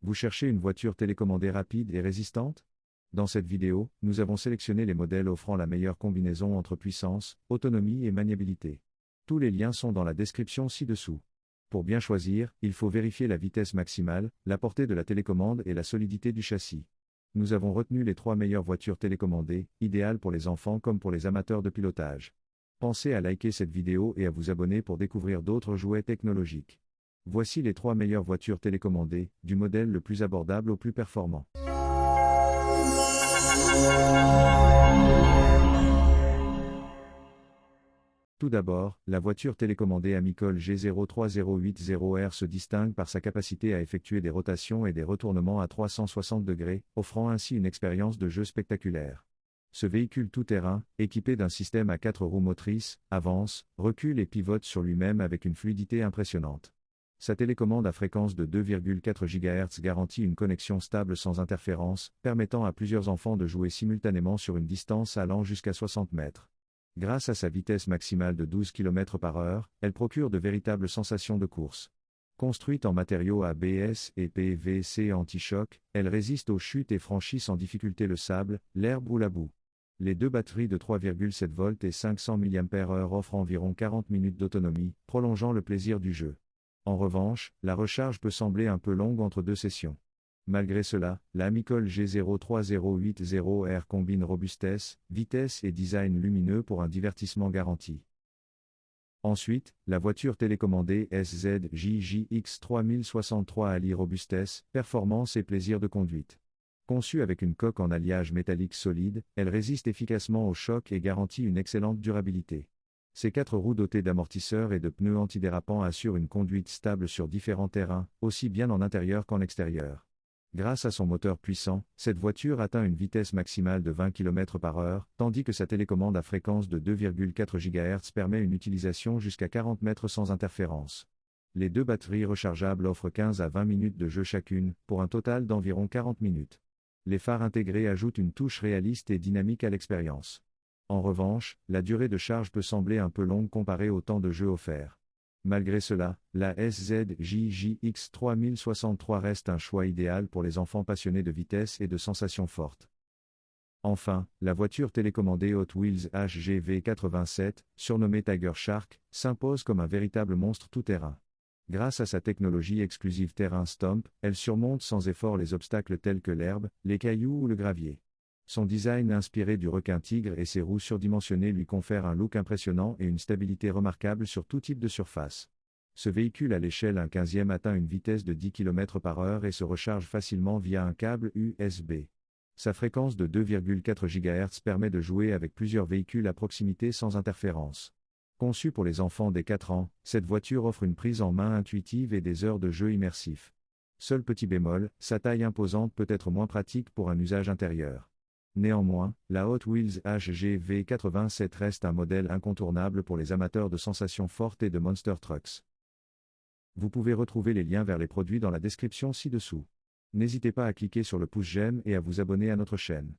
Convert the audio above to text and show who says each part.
Speaker 1: Vous cherchez une voiture télécommandée rapide et résistante? Dans cette vidéo, nous avons sélectionné les modèles offrant la meilleure combinaison entre puissance, autonomie et maniabilité. Tous les liens sont dans la description ci-dessous. Pour bien choisir, il faut vérifier la vitesse maximale, la portée de la télécommande et la solidité du châssis. Nous avons retenu les 3 meilleures voitures télécommandées, idéales pour les enfants comme pour les amateurs de pilotage. Pensez à liker cette vidéo et à vous abonner pour découvrir d'autres jouets technologiques. Voici les 3 meilleures voitures télécommandées, du modèle le plus abordable au plus performant. Tout d'abord, la voiture télécommandée Amicol G03080R se distingue par sa capacité à effectuer des rotations et des retournements à 360 degrés, offrant ainsi une expérience de jeu spectaculaire. Ce véhicule tout-terrain, équipé d'un système à 4 roues motrices, avance, recule et pivote sur lui-même avec une fluidité impressionnante. Sa télécommande à fréquence de 2,4 GHz garantit une connexion stable sans interférence, permettant à plusieurs enfants de jouer simultanément sur une distance allant jusqu'à 60 mètres. Grâce à sa vitesse maximale de 12 km/h, elle procure de véritables sensations de course. Construite en matériaux ABS et PVC anti-choc, elle résiste aux chutes et franchit sans difficulté le sable, l'herbe ou la boue. Les deux batteries de 3,7 volts et 500 mAh offrent environ 40 minutes d'autonomie, prolongeant le plaisir du jeu. En revanche, la recharge peut sembler un peu longue entre deux sessions. Malgré cela, la Amicol G03080R combine robustesse, vitesse et design lumineux pour un divertissement garanti. Ensuite, la voiture télécommandée SZJJX3063 allie robustesse, performance et plaisir de conduite. Conçue avec une coque en alliage métallique solide, elle résiste efficacement aux chocs et garantit une excellente durabilité. Ses 4 roues dotées d'amortisseurs et de pneus antidérapants assurent une conduite stable sur différents terrains, aussi bien en intérieur qu'en extérieur. Grâce à son moteur puissant, cette voiture atteint une vitesse maximale de 20 km/h, tandis que sa télécommande à fréquence de 2,4 GHz permet une utilisation jusqu'à 40 mètres sans interférence. Les deux batteries rechargeables offrent 15 à 20 minutes de jeu chacune, pour un total d'environ 40 minutes. Les phares intégrés ajoutent une touche réaliste et dynamique à l'expérience. En revanche, la durée de charge peut sembler un peu longue comparée au temps de jeu offert. Malgré cela, la SZJJX3063 reste un choix idéal pour les enfants passionnés de vitesse et de sensations fortes. Enfin, la voiture télécommandée Hot Wheels HGV87, surnommée Tiger Shark, s'impose comme un véritable monstre tout-terrain. Grâce à sa technologie exclusive Terrain Stomp, elle surmonte sans effort les obstacles tels que l'herbe, les cailloux ou le gravier. Son design inspiré du requin-tigre et ses roues surdimensionnées lui confèrent un look impressionnant et une stabilité remarquable sur tout type de surface. Ce véhicule à l'échelle 1/15 atteint une vitesse de 10 km/h et se recharge facilement via un câble USB. Sa fréquence de 2,4 GHz permet de jouer avec plusieurs véhicules à proximité sans interférence. Conçue pour les enfants dès 4 ans, cette voiture offre une prise en main intuitive et des heures de jeu immersifs. Seul petit bémol, sa taille imposante peut être moins pratique pour un usage intérieur. Néanmoins, la Hot Wheels HGV87 reste un modèle incontournable pour les amateurs de sensations fortes et de monster trucks. Vous pouvez retrouver les liens vers les produits dans la description ci-dessous. N'hésitez pas à cliquer sur le pouce j'aime et à vous abonner à notre chaîne.